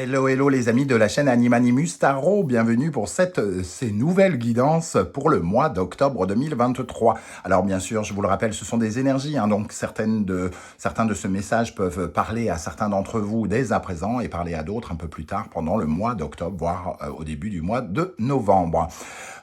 Hello, hello les amis de la chaîne Animanimus Tarot, bienvenue pour ces nouvelles guidances pour le mois d'octobre 2023. Alors bien sûr, je vous le rappelle, ce sont des énergies, donc certains de ce message peuvent parler à certains d'entre vous dès à présent et parler à d'autres un peu plus tard pendant le mois d'octobre, voire au début du mois de novembre.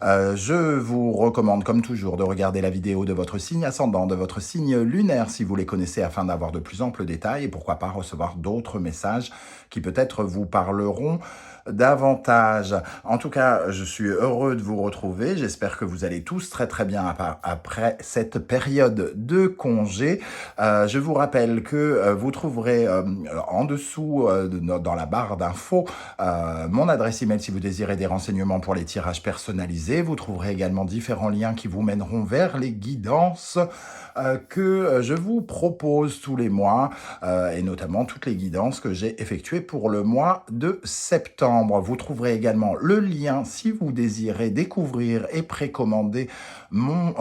Je vous recommande comme toujours de regarder la vidéo de votre signe ascendant, de votre signe lunaire si vous les connaissez afin d'avoir de plus amples détails et pourquoi pas recevoir d'autres messages qui peut-être vous parleront davantage. En tout cas, je suis heureux de vous retrouver. J'espère que vous allez tous très très bien après cette période de congé. Je vous rappelle que vous trouverez en dessous dans la barre d'infos mon adresse email si vous désirez des renseignements pour les tirages personnalisés. Vous trouverez également différents liens qui vous mèneront vers les guidances que je vous propose tous les mois et notamment toutes les guidances que j'ai effectuées pour le mois de septembre. Vous trouverez également le lien si vous désirez découvrir et précommander mon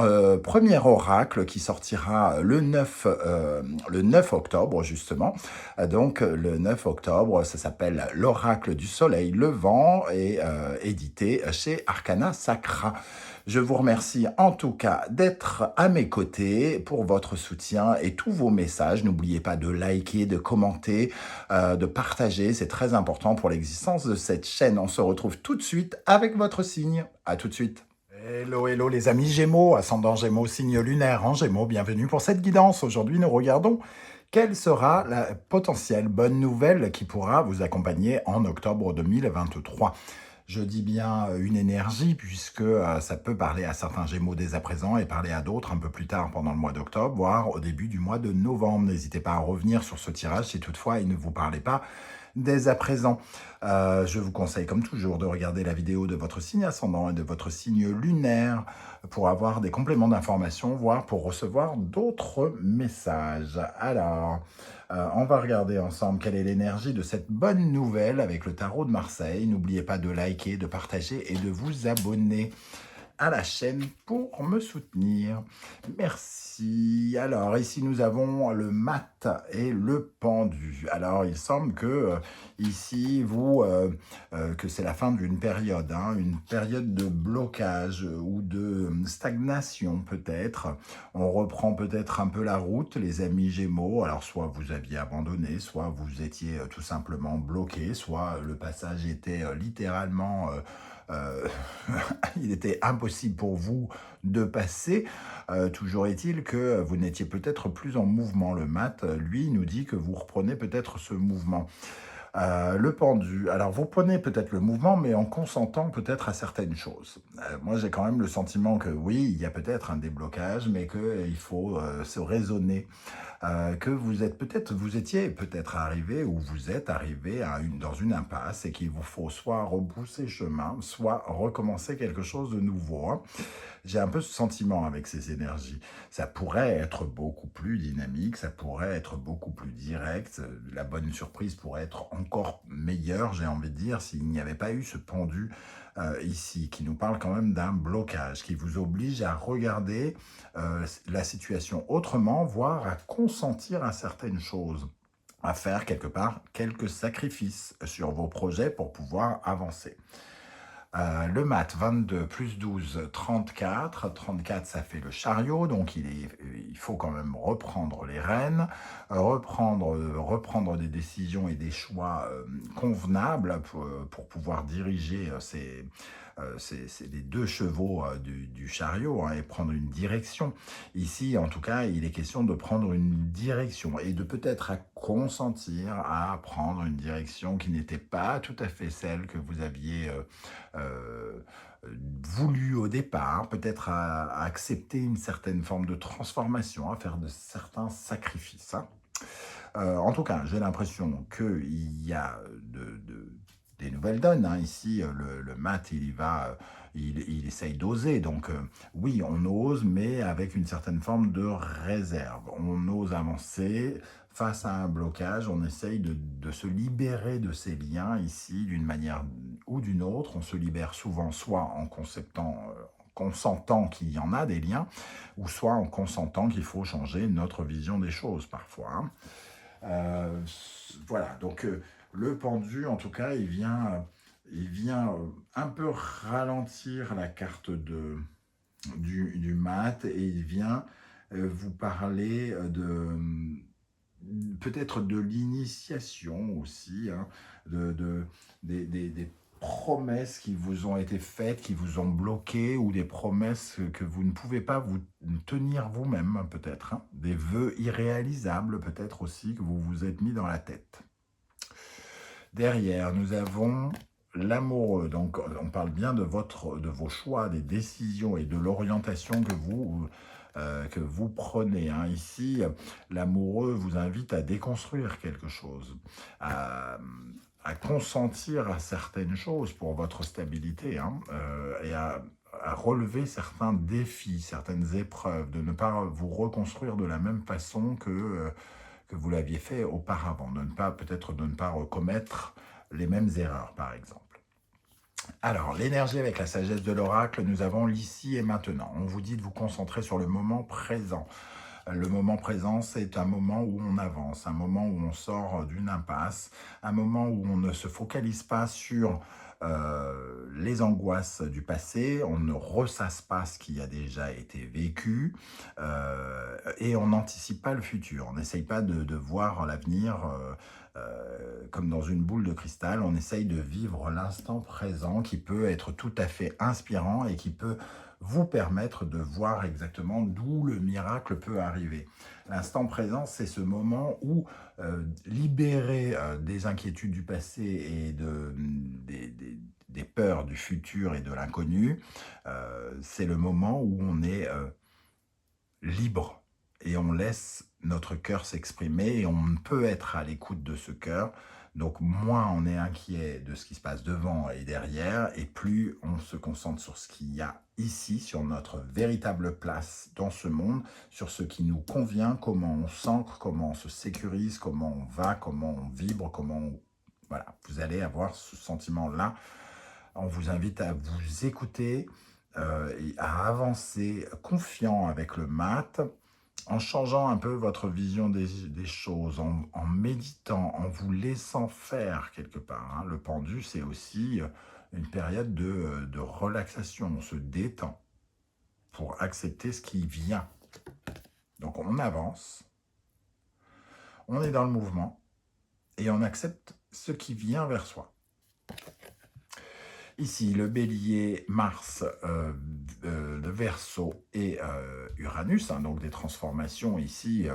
premier oracle qui sortira le 9 octobre justement. Donc le 9 octobre, ça s'appelle l'oracle du soleil levant et édité chez Arcana Sacra. Je vous remercie en tout cas d'être à mes côtés pour votre soutien et tous vos messages. N'oubliez pas de liker, de commenter, de partager. C'est très important pour l'existence de cette chaîne. On se retrouve tout de suite avec votre signe. À tout de suite. Hello, hello les amis Gémeaux, ascendant Gémeaux, signe lunaire en Gémeaux. Bienvenue pour cette guidance. Aujourd'hui, nous regardons quelle sera la potentielle bonne nouvelle qui pourra vous accompagner en octobre 2023. Je dis bien une énergie puisque ça peut parler à certains Gémeaux dès à présent et parler à d'autres un peu plus tard pendant le mois d'octobre, voire au début du mois de novembre. N'hésitez pas à revenir sur ce tirage si toutefois il ne vous parlait pas dès à présent. Je vous conseille comme toujours de regarder la vidéo de votre signe ascendant et de votre signe lunaire pour avoir des compléments d'information, voire pour recevoir d'autres messages. Alors, on va regarder ensemble quelle est l'énergie de cette bonne nouvelle avec le tarot de Marseille. N'oubliez pas de liker, de partager et de vous abonner à la chaîne pour me soutenir. Merci. Alors, ici, nous avons le mat et le pendu. Alors, il semble que ici, que c'est la fin d'une période, une période de blocage ou de stagnation peut-être. On reprend peut-être un peu la route, les amis Gémeaux. Alors, soit vous aviez abandonné, soit vous étiez tout simplement bloqué, soit le passage était littéralement... il était impossible pour vous de passer. Toujours est-il que vous n'étiez peut-être plus en mouvement. Le mat, lui, nous dit que vous reprenez peut-être ce mouvement. Le pendu, alors vous prenez peut-être le mouvement, mais en consentant peut-être à certaines choses. Moi, j'ai quand même le sentiment que oui, il y a peut-être un déblocage, mais qu'il faut se raisonner. Que vous étiez peut-être arrivé ou vous êtes arrivé dans une impasse et qu'il vous faut soit rebrousser chemin, soit recommencer quelque chose de nouveau. J'ai un peu ce sentiment avec ces énergies. Ça pourrait être beaucoup plus dynamique, ça pourrait être beaucoup plus direct. La bonne surprise pourrait être encore meilleure, j'ai envie de dire, s'il n'y avait pas eu ce pendu ici, qui nous parle quand même d'un blocage, qui vous oblige à regarder la situation autrement, voire à consentir à certaines choses, à faire quelque part quelques sacrifices sur vos projets pour pouvoir avancer. Le mat, 22 plus 12, 34. 34, ça fait le chariot, donc il faut quand même reprendre les rênes, reprendre des décisions et des choix convenables pour pouvoir diriger les deux chevaux du chariot et prendre une direction. Ici, en tout cas, il est question de prendre une direction et de peut-être à consentir à prendre une direction qui n'était pas tout à fait celle que vous aviez voulu au départ, peut-être à accepter une certaine forme de transformation, à faire de certains sacrifices. En tout cas, j'ai l'impression qu'il y a des nouvelles donnes. Ici, le mat, il essaye d'oser. Donc, oui, on ose, mais avec une certaine forme de réserve. On ose avancer face à un blocage. On essaye de se libérer de ces liens ici, d'une manière ou d'une autre. On se libère souvent soit en consentant qu'il y en a des liens, ou soit en consentant qu'il faut changer notre vision des choses parfois. Euh, voilà, donc le pendu, en tout cas, il vient un peu ralentir la carte du mat et il vient vous parler peut-être de l'initiation aussi, hein, des promesses qui vous ont été faites, qui vous ont bloqué, ou des promesses que vous ne pouvez pas vous tenir vous-même, peut-être, hein, des vœux irréalisables, peut-être aussi, que vous vous êtes mis dans la tête. Derrière, nous avons l'amoureux. Donc, on parle bien de vos choix, des décisions et de l'orientation que vous prenez, hein. Ici, l'amoureux vous invite à déconstruire quelque chose, à, à consentir à certaines choses pour votre stabilité, hein, et à relever certains défis, certaines épreuves, de ne pas vous reconstruire de la même façon que vous l'aviez fait auparavant, peut-être de ne pas recommettre les mêmes erreurs, par exemple. Alors, l'énergie avec la sagesse de l'oracle, nous avons l'ici et maintenant. On vous dit de vous concentrer sur le moment présent. Le moment présent, c'est un moment où on avance, un moment où on sort d'une impasse, un moment où on ne se focalise pas sur les angoisses du passé, on ne ressasse pas ce qui a déjà été vécu et on n'anticipe pas le futur. On n'essaye pas de voir l'avenir comme dans une boule de cristal, on essaye de vivre l'instant présent qui peut être tout à fait inspirant et qui peut vous permettre de voir exactement d'où le miracle peut arriver. L'instant présent, c'est ce moment où, libéré des inquiétudes du passé et des peurs du futur et de l'inconnu, c'est le moment où on est libre et on laisse notre cœur s'exprimer et on peut être à l'écoute de ce cœur. Donc moins on est inquiet de ce qui se passe devant et derrière, et plus on se concentre sur ce qu'il y a ici, sur notre véritable place dans ce monde, sur ce qui nous convient, comment on s'ancre, comment on se sécurise, comment on va, comment on vibre, Voilà, vous allez avoir ce sentiment-là. On vous invite à vous écouter et à avancer confiant avec le mat, en changeant un peu votre vision des choses, en méditant, en vous laissant faire quelque part, hein. Le pendu, c'est aussi une période de relaxation. On se détend pour accepter ce qui vient. Donc on avance, on est dans le mouvement et on accepte ce qui vient vers soi. Ici, le bélier, Mars, le Verseau et Uranus, hein, donc des transformations ici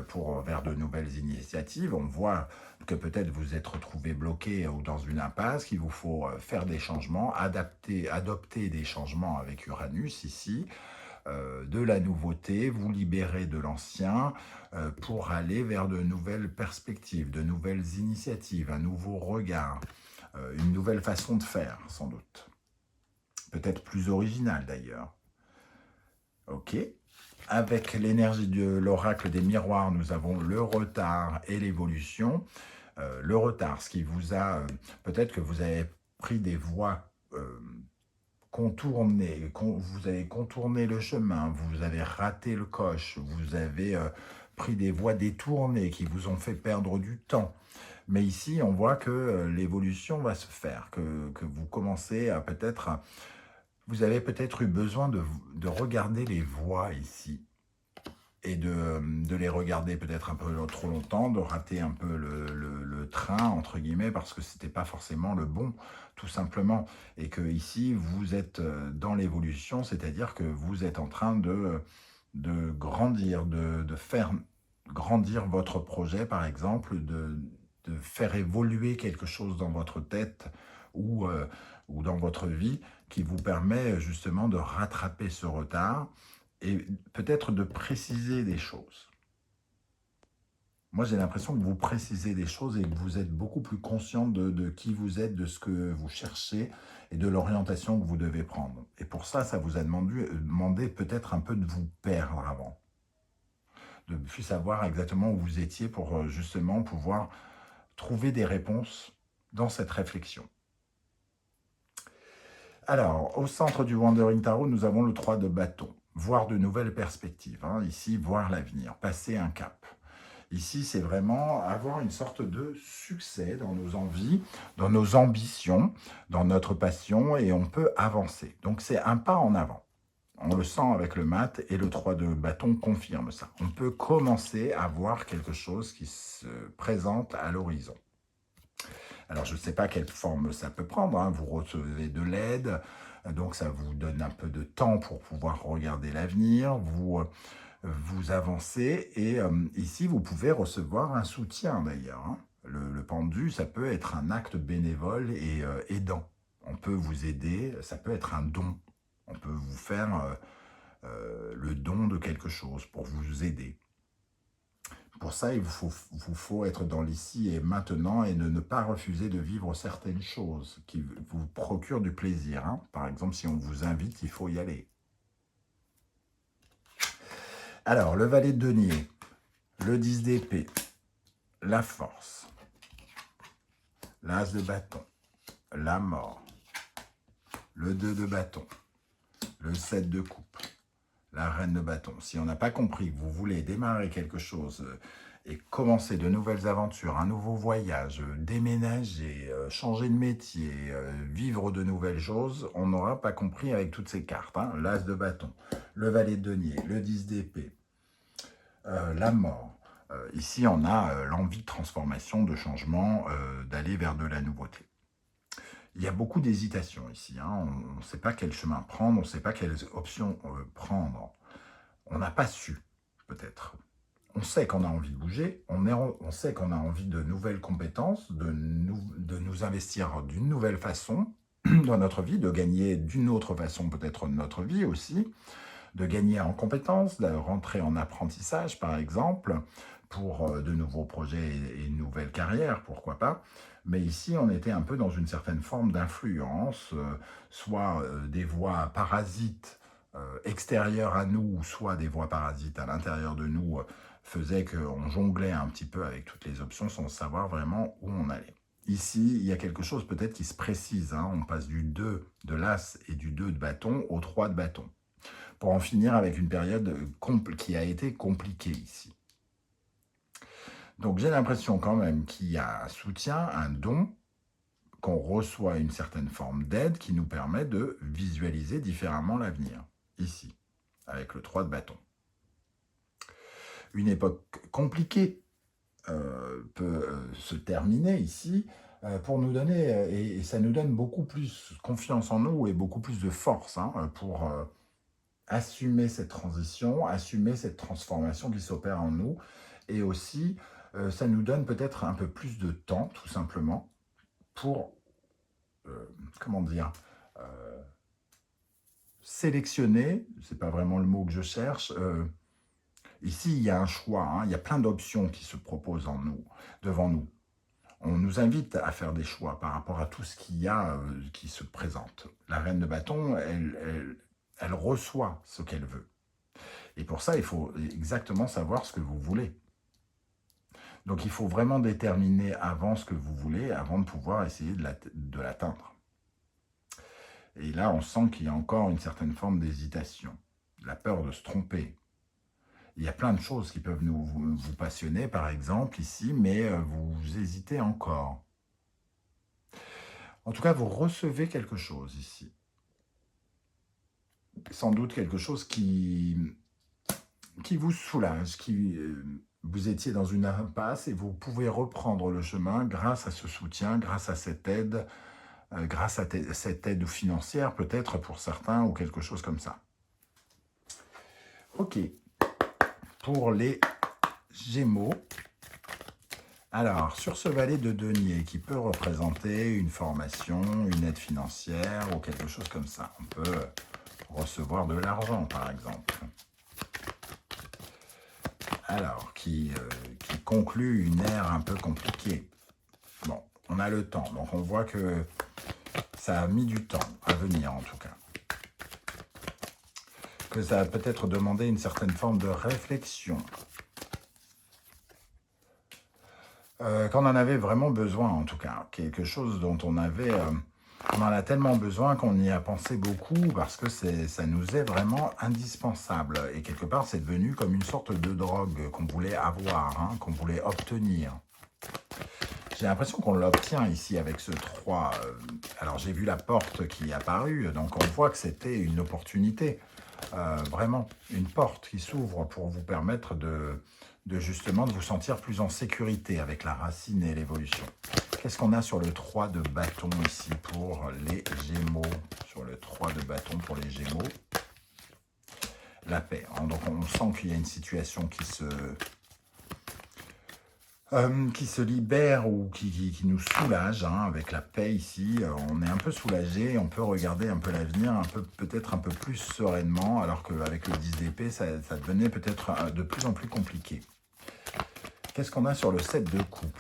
vers de nouvelles initiatives. On voit que peut-être vous êtes retrouvé bloqué ou dans une impasse, qu'il vous faut faire des changements, adopter des changements avec Uranus ici, de la nouveauté, vous libérer de l'ancien pour aller vers de nouvelles perspectives, de nouvelles initiatives, un nouveau regard, une nouvelle façon de faire, sans doute. Peut-être plus originale d'ailleurs. Ok. Avec l'énergie de l'oracle des miroirs, nous avons le retard et l'évolution. Le retard, ce qui vous a... peut-être que vous avez pris des voies contournées, vous avez contourné le chemin, vous avez raté le coche, vous avez pris des voies détournées qui vous ont fait perdre du temps. Mais ici, on voit que l'évolution va se faire, que vous commencez à peut-être... Vous avez peut-être eu besoin de regarder les voies ici et de les regarder peut-être un peu trop longtemps, de rater un peu le train, entre guillemets, parce que c'était pas forcément le bon, tout simplement. Et que ici, vous êtes dans l'évolution, c'est-à-dire que vous êtes en train de grandir, de faire grandir votre projet, par exemple, de faire évoluer quelque chose dans votre tête ou dans votre vie qui vous permet justement de rattraper ce retard et peut-être de préciser des choses. Moi, j'ai l'impression que vous précisez des choses et que vous êtes beaucoup plus conscient de qui vous êtes, de ce que vous cherchez et de l'orientation que vous devez prendre. Et pour ça, ça vous a demandé peut-être un peu de vous perdre avant, de plus savoir exactement où vous étiez pour justement pouvoir trouver des réponses dans cette réflexion. Alors, au centre du Wandering Tarot, nous avons le 3 de bâton. Voir de nouvelles perspectives, hein, ici, voir l'avenir, passer un cap. Ici, c'est vraiment avoir une sorte de succès dans nos envies, dans nos ambitions, dans notre passion, et on peut avancer. Donc, c'est un pas en avant. On le sent avec le mat, et le 3 de bâton confirme ça. On peut commencer à voir quelque chose qui se présente à l'horizon. Alors, je ne sais pas quelle forme ça peut prendre, hein. Vous recevez de l'aide, donc ça vous donne un peu de temps pour pouvoir regarder l'avenir. Vous avancez, et ici, vous pouvez recevoir un soutien d'ailleurs, hein. Le pendu, ça peut être un acte bénévole et aidant. On peut vous aider, ça peut être un don. On peut vous faire le don de quelque chose pour vous aider. Pour ça, il vous faut être dans l'ici et maintenant, et ne pas refuser de vivre certaines choses qui vous procurent du plaisir, hein. Par exemple, si on vous invite, il faut y aller. Alors, le valet de denier, le 10 d'épée, la force, l'as de bâton, la mort, le 2 de bâton, le 7 de coupe, la reine de bâton. Si on n'a pas compris que vous voulez démarrer quelque chose et commencer de nouvelles aventures, un nouveau voyage, déménager, changer de métier, vivre de nouvelles choses, on n'aura pas compris avec toutes ces cartes, hein. L'as de bâton, le valet de denier, le 10 d'épée, la mort. Ici, on a l'envie de transformation, de changement, d'aller vers de la nouveauté. Il y a beaucoup d'hésitation ici, hein. On ne sait pas quel chemin prendre, on ne sait pas quelles options prendre. On n'a pas su, peut-être. On sait qu'on a envie de bouger, on sait qu'on a envie de nouvelles compétences, de nous investir d'une nouvelle façon dans notre vie, de gagner d'une autre façon peut-être notre vie aussi, de gagner en compétences, de rentrer en apprentissage par exemple, pour de nouveaux projets et une nouvelle carrière, pourquoi pas. Mais ici, on était un peu dans une certaine forme d'influence, soit des voix parasites extérieures à nous, soit des voix parasites à l'intérieur de nous, faisaient qu'on jonglait un petit peu avec toutes les options sans savoir vraiment où on allait. Ici, il y a quelque chose peut-être qui se précise, hein. On passe du 2 de l'as et du 2 de bâton au 3 de bâton, pour en finir avec une période qui a été compliquée ici. Donc j'ai l'impression quand même qu'il y a un soutien, un don, qu'on reçoit une certaine forme d'aide qui nous permet de visualiser différemment l'avenir, ici, avec le 3 de bâton. Une époque compliquée peut se terminer ici, pour nous donner, et ça nous donne beaucoup plus confiance en nous et beaucoup plus de force, hein, pour assumer cette transition, assumer cette transformation qui s'opère en nous, et aussi ça nous donne peut-être un peu plus de temps, tout simplement, pour, comment dire, sélectionner, c'est pas vraiment le mot que je cherche, ici il y a un choix, hein, il y a plein d'options qui se proposent devant nous. On nous invite à faire des choix par rapport à tout ce qu'il y a qui se présente. La reine de bâton, elle reçoit ce qu'elle veut. Et pour ça, il faut exactement savoir ce que vous voulez. Donc il faut vraiment déterminer avant ce que vous voulez, avant de pouvoir essayer de l'atteindre. Et là, on sent qu'il y a encore une certaine forme d'hésitation, la peur de se tromper. Il y a plein de choses qui peuvent vous passionner, par exemple, ici, mais vous hésitez encore. En tout cas, vous recevez quelque chose ici. Sans doute quelque chose qui vous soulage, vous étiez dans une impasse et vous pouvez reprendre le chemin grâce à ce soutien, grâce à cette aide, grâce à cette aide financière peut-être pour certains ou quelque chose comme ça. Ok, pour les Gémeaux, alors sur ce valet de denier qui peut représenter une formation, une aide financière ou quelque chose comme ça, on peut recevoir de l'argent par exemple. Alors, qui conclut une ère un peu compliquée. Bon, on a le temps, donc on voit que ça a mis du temps à venir en tout cas. Que ça a peut-être demandé une certaine forme de réflexion. Qu'on en avait vraiment besoin en tout cas. Quelque chose dont on avait On en a tellement besoin qu'on y a pensé beaucoup parce que ça nous est vraiment indispensable. Et quelque part, c'est devenu comme une sorte de drogue qu'on voulait avoir, hein, qu'on voulait obtenir. J'ai l'impression qu'on l'obtient ici avec ce 3. Alors, j'ai vu la porte qui est apparue, donc on voit que c'était une opportunité. Vraiment, une porte qui s'ouvre pour vous permettre justement de vous sentir plus en sécurité avec la racine et l'évolution. Qu'est-ce qu'on a sur le 3 de bâton ici pour les Gémeaux? Sur le 3 de bâton pour les Gémeaux, la paix. Donc on sent qu'il y a une situation qui se libère ou qui nous soulage, hein, avec la paix ici. On est un peu soulagé, on peut regarder un peu l'avenir, peut-être un peu plus sereinement, alors qu'avec le 10 d'épée, ça devenait peut-être de plus en plus compliqué. Qu'est-ce qu'on a sur le 7 de coupe?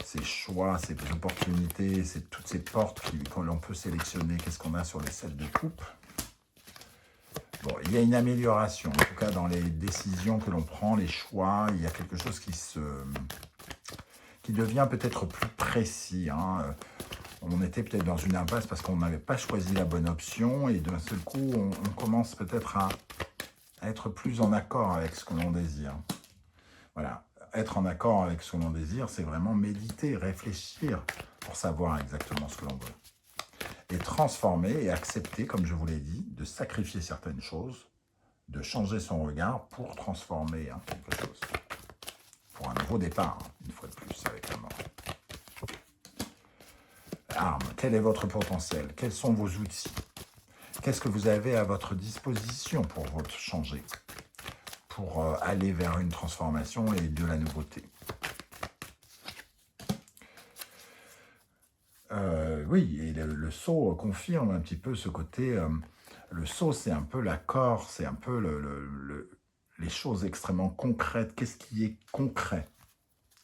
Ces choix, ces opportunités, toutes ces portes que l'on peut sélectionner. Qu'est-ce qu'on a sur le 7 de coupe? Bon, il y a une amélioration, en tout cas dans les décisions que l'on prend, les choix, il y a quelque chose qui devient peut-être plus précis, hein. On était peut-être dans une impasse parce qu'on n'avait pas choisi la bonne option et d'un seul coup, on commence peut-être à être plus en accord avec ce que l'on désire. Voilà, être en accord avec ce que l'on désire, c'est vraiment méditer, réfléchir pour savoir exactement ce que l'on veut. Et transformer et accepter, comme je vous l'ai dit, de sacrifier certaines choses, de changer son regard pour transformer, hein, quelque chose. Pour un nouveau départ, hein, une fois de plus, avec la mort. Arme, quel est votre potentiel? Quels sont vos outils? Qu'est-ce que vous avez à votre disposition pour votre changer? Pour aller vers une transformation et de la nouveauté. Oui, et le sceau confirme un petit peu ce côté. Le sceau, c'est un peu l'accord, c'est un peu les choses extrêmement concrètes. Qu'est-ce qui est concret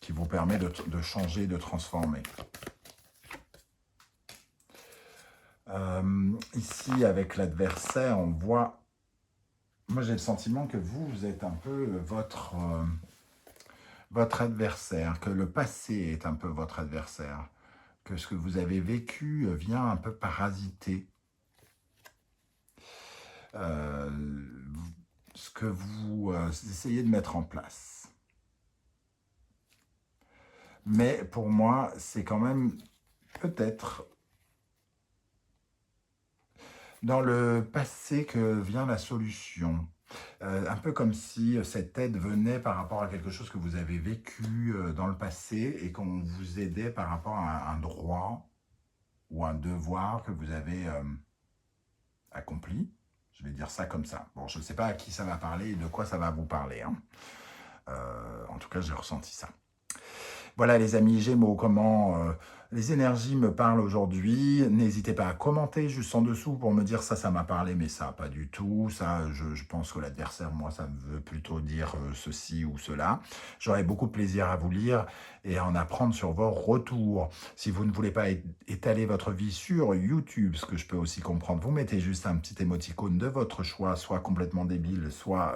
qui vous permet de changer, de transformer? Ici, avec l'adversaire, on voit... Moi, j'ai le sentiment que vous êtes un peu votre adversaire, que le passé est un peu votre adversaire, que ce que vous avez vécu vient un peu parasiter ce que vous essayez de mettre en place. Mais pour moi, c'est quand même peut-être dans le passé que vient la solution. Un peu comme si cette aide venait par rapport à quelque chose que vous avez vécu dans le passé et qu'on vous aidait par rapport à un droit ou un devoir que vous avez accompli. Je vais dire ça comme ça. Bon, je ne sais pas à qui ça va parler et de quoi ça va vous parler, hein. En tout cas, j'ai ressenti ça. Voilà les amis Gémeaux, comment les énergies me parlent aujourd'hui. N'hésitez pas à commenter juste en dessous pour me dire ça m'a parlé, mais ça pas du tout. Ça, je pense que l'adversaire, moi, ça me veut plutôt dire ceci ou cela. J'aurai beaucoup de plaisir à vous lire et à en apprendre sur vos retours. Si vous ne voulez pas étaler votre vie sur YouTube, ce que je peux aussi comprendre, vous mettez juste un petit émoticône de votre choix, soit complètement débile, soit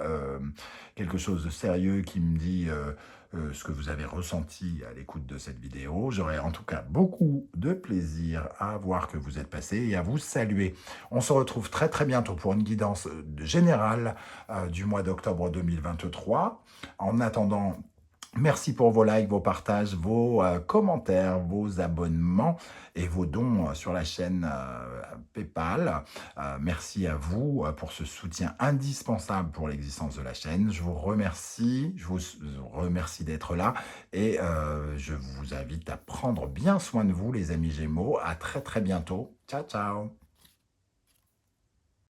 quelque chose de sérieux qui me dit... ce que vous avez ressenti à l'écoute de cette vidéo. J'aurai en tout cas beaucoup de plaisir à voir que vous êtes passé et à vous saluer. On se retrouve très très bientôt pour une guidance générale du mois d'octobre 2023. En attendant, merci pour vos likes, vos partages, vos commentaires, vos abonnements et vos dons sur la chaîne PayPal. Merci à vous pour ce soutien indispensable pour l'existence de la chaîne. Je vous remercie d'être là et je vous invite à prendre bien soin de vous les amis Gémeaux. À très très bientôt. Ciao ciao.